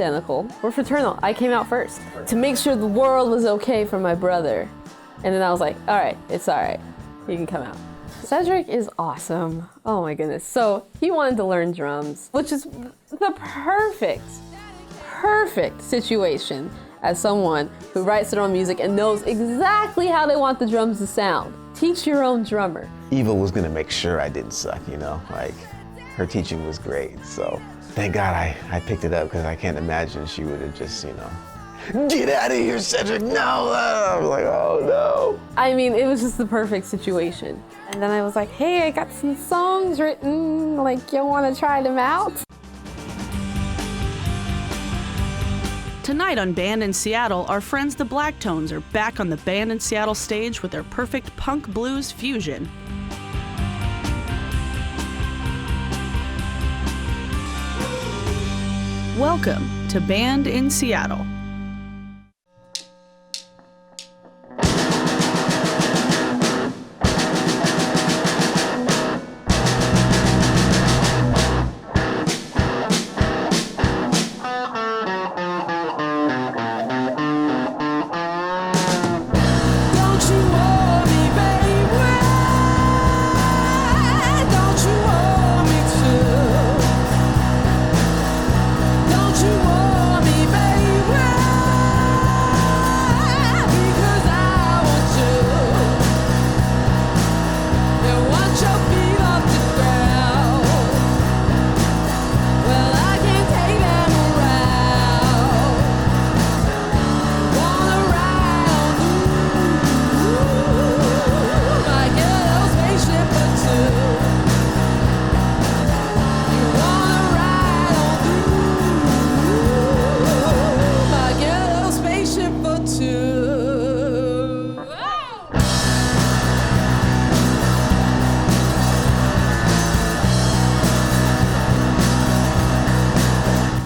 identical. We're fraternal. I came out first to make sure the world was okay for my brother. And then I was like, all right, it's all right. You can come out. Cedric is awesome. Oh my goodness. So he wanted to learn drums, which is the perfect situation as someone who writes their own music and knows exactly how they want the drums to sound. Teach your own drummer. Eva was gonna make sure I didn't suck, like her teaching was great. So thank God I picked it up, because I can't imagine she would have just, get out of here, Cedric, no! I was like, oh no. I mean, it was just the perfect situation. And then I was like, hey, I got some songs written, like, you wanna try them out? Tonight on Band in Seattle, our friends the Blacktones are back on the Band in Seattle stage with their perfect punk blues fusion. Welcome to Band in Seattle.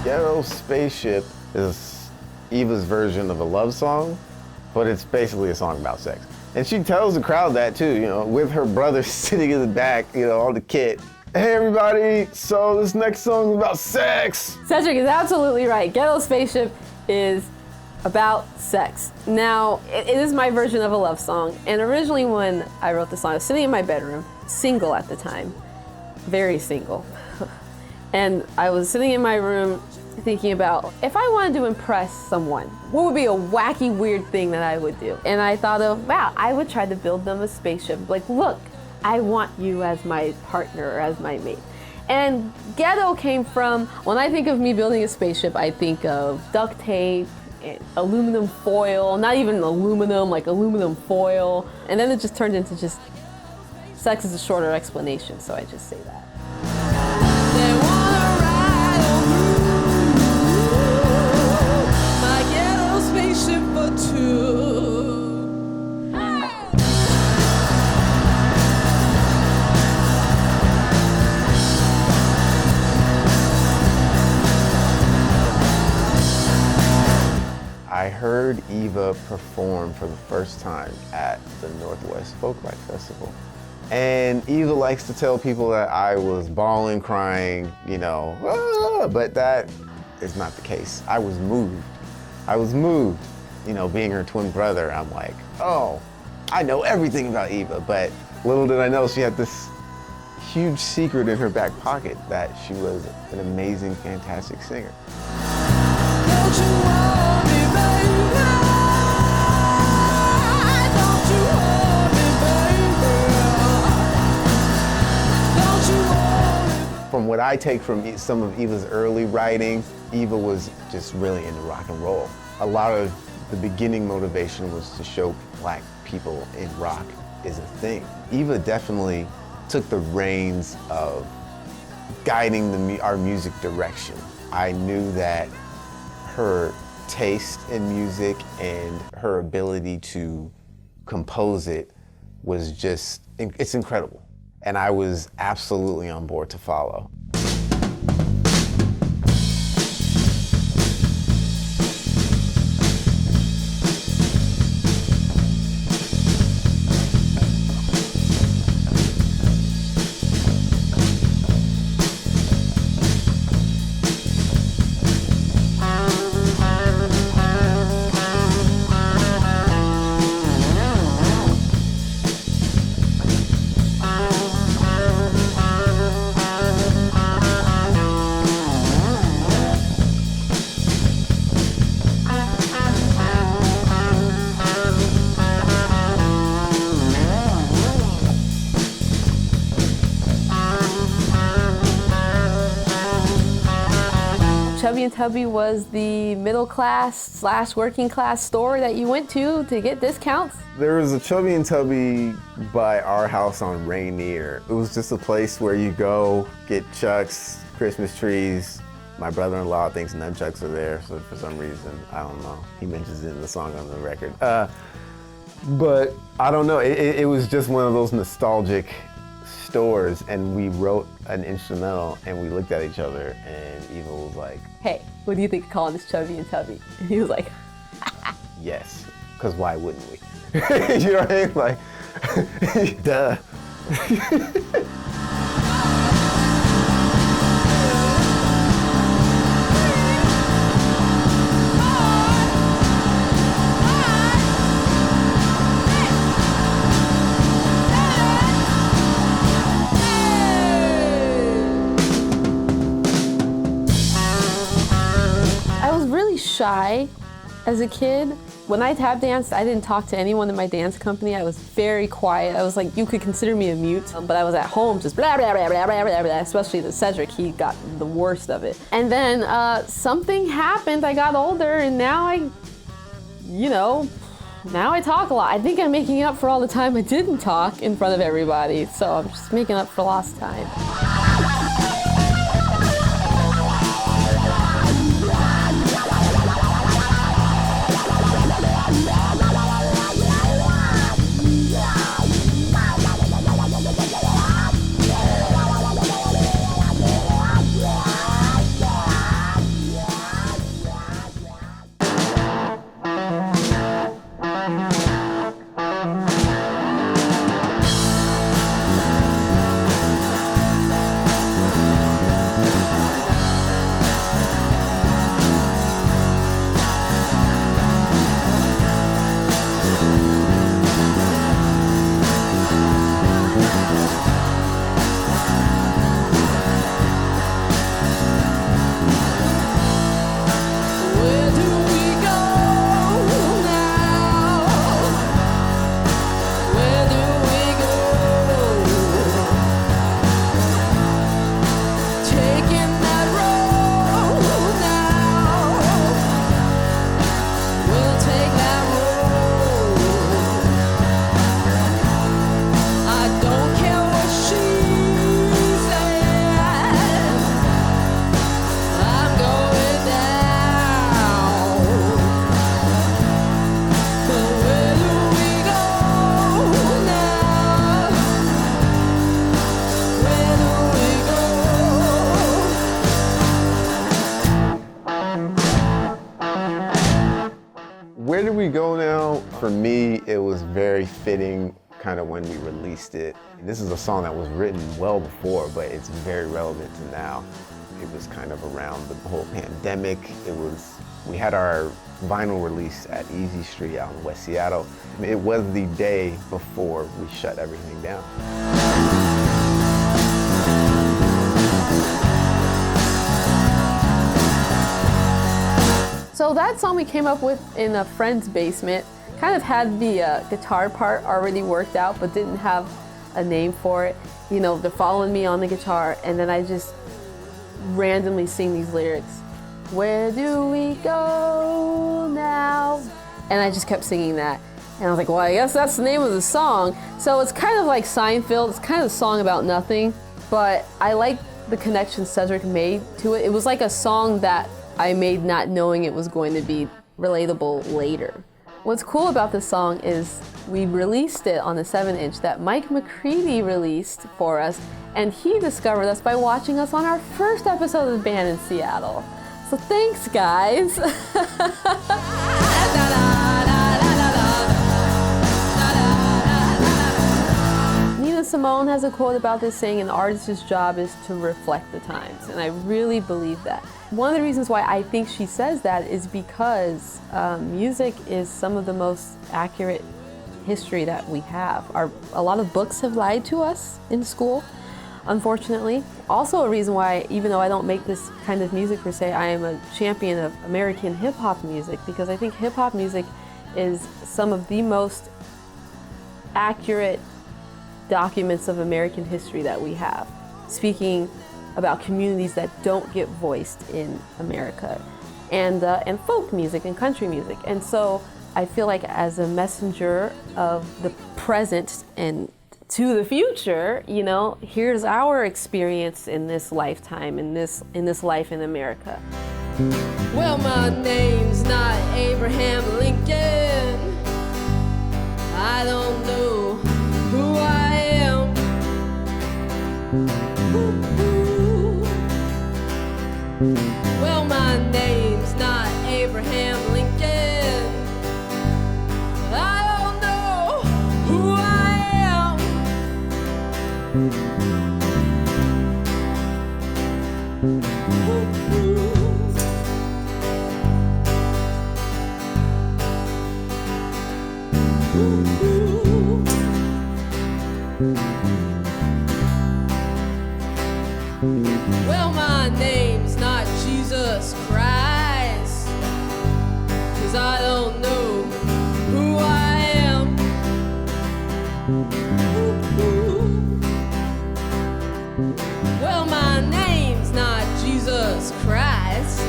Ghetto Spaceship is Eva's version of a love song, but it's basically a song about sex. And she tells the crowd that too, with her brother sitting in the back, on the kit. Hey everybody, so this next song is about sex. Cedric is absolutely right. Ghetto Spaceship is about sex. Now, it is my version of a love song. And originally when I wrote the song, I was sitting in my bedroom, single at the time, very single. And I was sitting in my room thinking about, if I wanted to impress someone, what would be a wacky, weird thing that I would do? And I thought of, wow, I would try to build them a spaceship. Like, look, I want you as my partner or as my mate. And Ghetto came from, when I think of me building a spaceship, I think of duct tape, aluminum foil, not even aluminum, like aluminum foil. And then it just turned into just, sex is a shorter explanation, so I just say that. I heard Eva perform for the first time at the Northwest Folklife Festival. And Eva likes to tell people that I was bawling, crying, but that is not the case. I was moved. Being her twin brother, I'm like, oh, I know everything about Eva, but little did I know she had this huge secret in her back pocket that she was an amazing, fantastic singer. Don't you want me, baby? Don't you want me, baby? Don't you want me? From what I take from some of Eva's early writing, Eva was just really into rock and roll. A lot of the beginning motivation was to show Black people in rock is a thing. Eva definitely took the reins of guiding our music direction. I knew that her taste in music and her ability to compose it was just, it's incredible. And I was absolutely on board to follow. Chubby and Tubby was the middle class / working class store that you went to get discounts? There was a Chubby and Tubby by our house on Rainier. It was just a place where you go get chucks, Christmas trees. My brother-in-law thinks nunchucks are there, so for some reason, I don't know. He mentions it in the song on the record. But I don't know, it was just one of those nostalgic stores, and we wrote an instrumental and we looked at each other and Eva was like, "Hey, what do you think of calling this Chubby and Tubby?" And he was like, "Yes, because why wouldn't we?" You know what I mean? Like, duh. shy as a kid. When I tap danced, I didn't talk to anyone in my dance company. I was very quiet. I was like, you could consider me a mute, but I was at home just blah, blah, blah, blah, blah, blah, blah, especially the Cedric, he got the worst of it. And then something happened, I got older, and now now I talk a lot. I think I'm making up for all the time I didn't talk in front of everybody, so I'm just making up for lost time. Where do we go now? For me, it was very fitting kind of when we released it. This is a song that was written well before, but it's very relevant to now. It was kind of around the whole pandemic. We had our vinyl release at Easy Street out in West Seattle. It was the day before we shut everything down. So that song we came up with in a friend's basement, kind of had the guitar part already worked out, but didn't have a name for it. You know, they're following me on the guitar, and then I just randomly sing these lyrics. Where do we go now? And I just kept singing that. And I was like, well, I guess that's the name of the song. So it's kind of like Seinfeld. It's kind of a song about nothing, but I like the connection Cedric made to it. It was like a song that I made not knowing it was going to be relatable later. What's cool about this song is we released it on the 7-inch that Mike McCready released for us, and he discovered us by watching us on our first episode of the band in Seattle. So thanks, guys. Nina Simone has a quote about this saying, an artist's job is to reflect the times, and I really believe that. One of the reasons why I think she says that is because music is some of the most accurate history that we have. A lot of books have lied to us in school, unfortunately. Also a reason why, even though I don't make this kind of music per se, I am a champion of American hip-hop music, because I think hip-hop music is some of the most accurate documents of American history that we have. Speaking about communities that don't get voiced in America, and folk music and country music. And so I feel like as a messenger of the present and to the future, you know, here's our experience in this lifetime, in this life in America. Well, my name's not Abraham Lincoln. I don't know who I am. Well, my name's not Abraham Lincoln. I don't know who I am. Well, my name's not Jesus Christ, 'cause I don't know who I am. Well, my name's not Jesus Christ,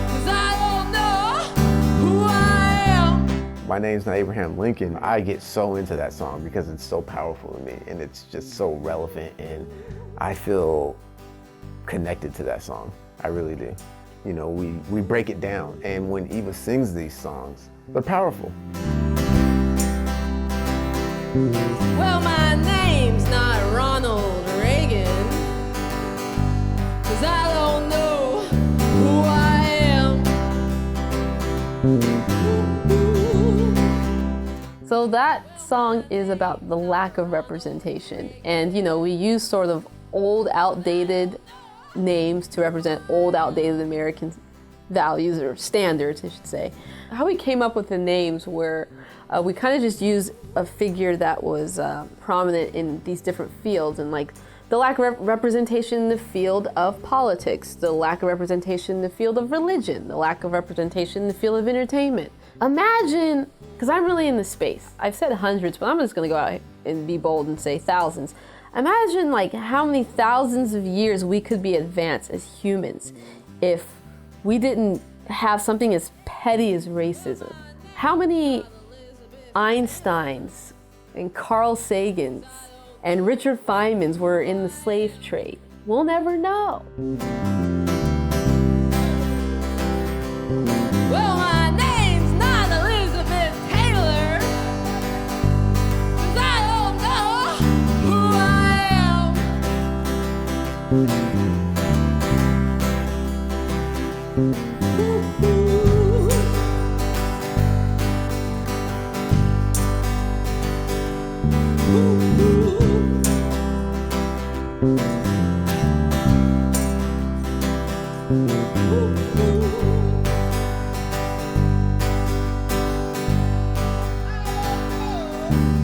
'cause I don't know who I am. My name's not Abraham Lincoln. I get so into that song because it's so powerful to me and it's just so relevant, and I feel connected to that song. I really do. You know, we break it down, and when Eva sings these songs, they're powerful. Well, my name's not Ronald Reagan, 'cause I don't know who I am. So that song is about the lack of representation. And, you know, we use sort of old, outdated names to represent old, outdated American values or standards, I should say. How we came up with the names were we kind of just used a figure that was prominent in these different fields, and like the lack of representation in the field of politics, the lack of representation in the field of religion, the lack of representation in the field of entertainment. Imagine, because I'm really in the space. I've said hundreds, but I'm just going to go out and be bold and say thousands. Imagine like how many thousands of years we could be advanced as humans if we didn't have something as petty as racism. How many Einsteins and Carl Sagans and Richard Feynmans were in the slave trade? We'll never know. Well, my name's not Elizabeth Taylor, 'cause I don't know who I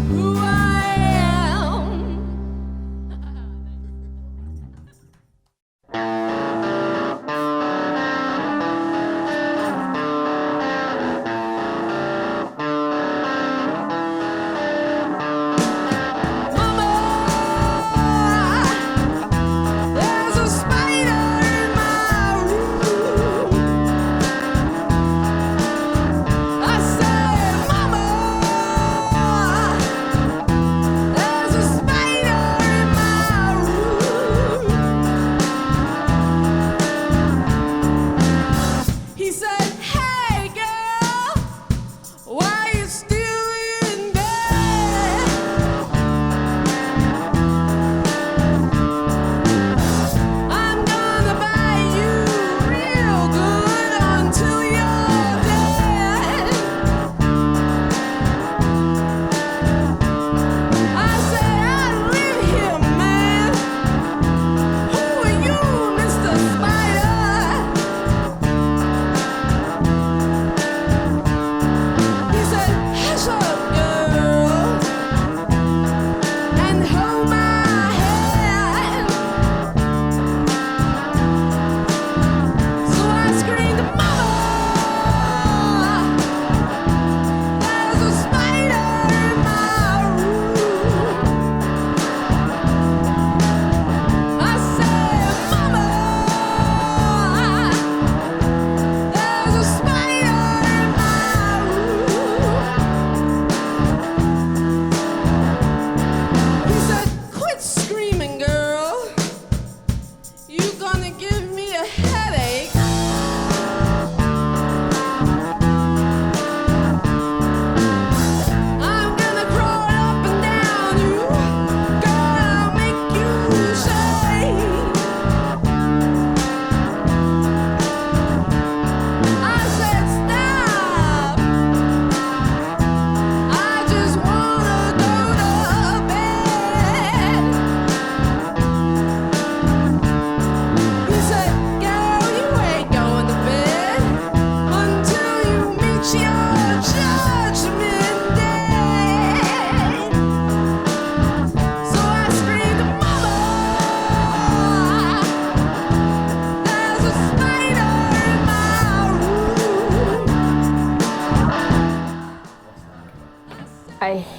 Who I am.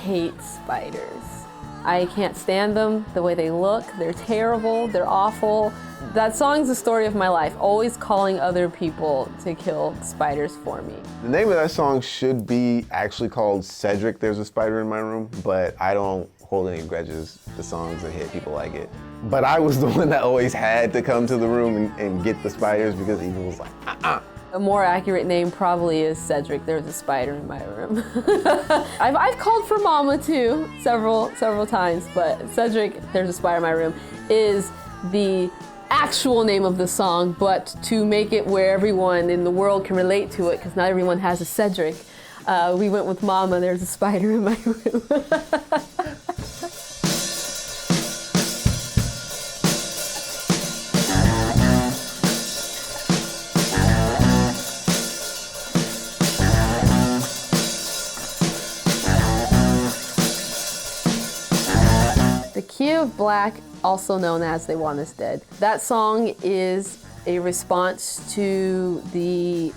hate spiders. I can't stand them, the way they look. They're terrible, they're awful. That song's the story of my life, always calling other people to kill spiders for me. The name of that song should be actually called Cedric, There's a Spider in My Room, but I don't hold any grudges. The song's a hit, people like it. But I was the one that always had to come to the room and get the spiders because Eva was like, A more accurate name probably is Cedric, There's a Spider in My Room. I've called for Mama too, several times, but Cedric, There's a Spider in My Room is the actual name of the song, but to make it where everyone in the world can relate to it, because not everyone has a Cedric, we went with Mama, There's a Spider in My Room. The Key of Black, also known as They Want Us Dead. That song is a response to the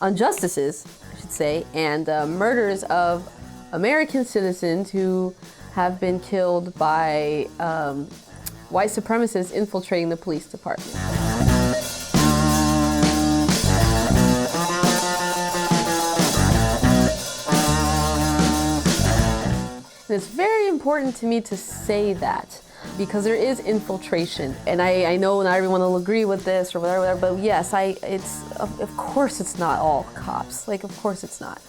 injustices, I should say, and murders of American citizens who have been killed by white supremacists infiltrating the police department. And it's very important to me to say that because there is infiltration, and I know not everyone will agree with this or whatever, but yes, of course it's not all cops. Like, of course it's not.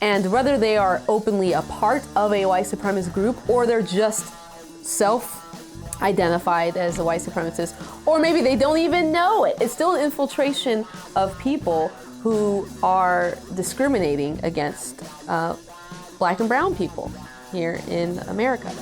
And whether they are openly a part of a white supremacist group or they're just self-identified as a white supremacist, or maybe they don't even know it, it's still an infiltration of people who are discriminating against black and brown people here in America.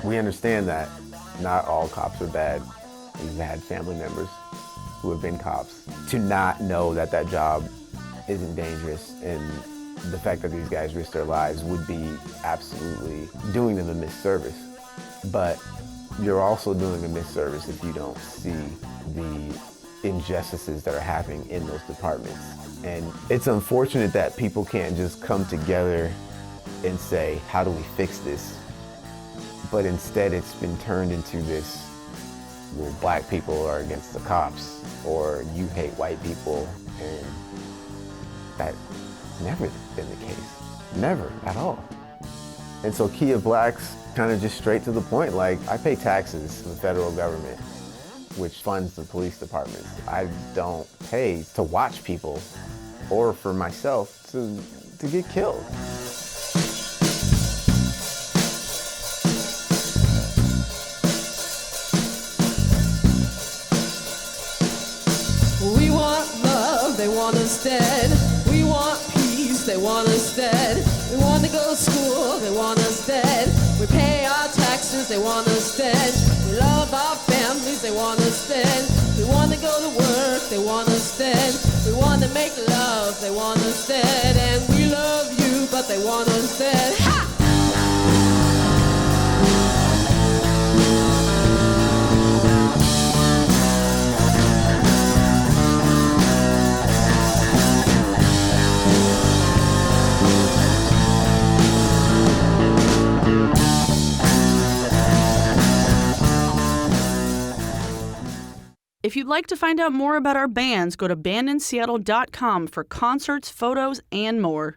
we understand that not all cops are bad. We've had family members who have been cops. To not know that that job isn't dangerous and the fact that these guys risk their lives would be absolutely doing them a misservice. But you're also doing a misservice if you don't see the injustices that are happening in those departments. And it's unfortunate that people can't just come together and say, how do we fix this? But instead it's been turned into this, well, black people are against the cops, or you hate white people, and that's never been the case. Never at all. And so Key of Black's kind of just straight to the point. Like, I pay taxes to the federal government, which funds the police departments. I don't pay to watch people or for myself to get killed. We want love, they want us dead. We want peace, they want us dead. We want to go to school, they want us dead. We pay our taxes, they want us dead. We love our families, they want us dead. We want to go to work, they want us dead. We want to make love, they want us dead. And we love you, but they want us dead. Ha! If you'd like to find out more about our bands, go to bandinseattle.com for concerts, photos, and more.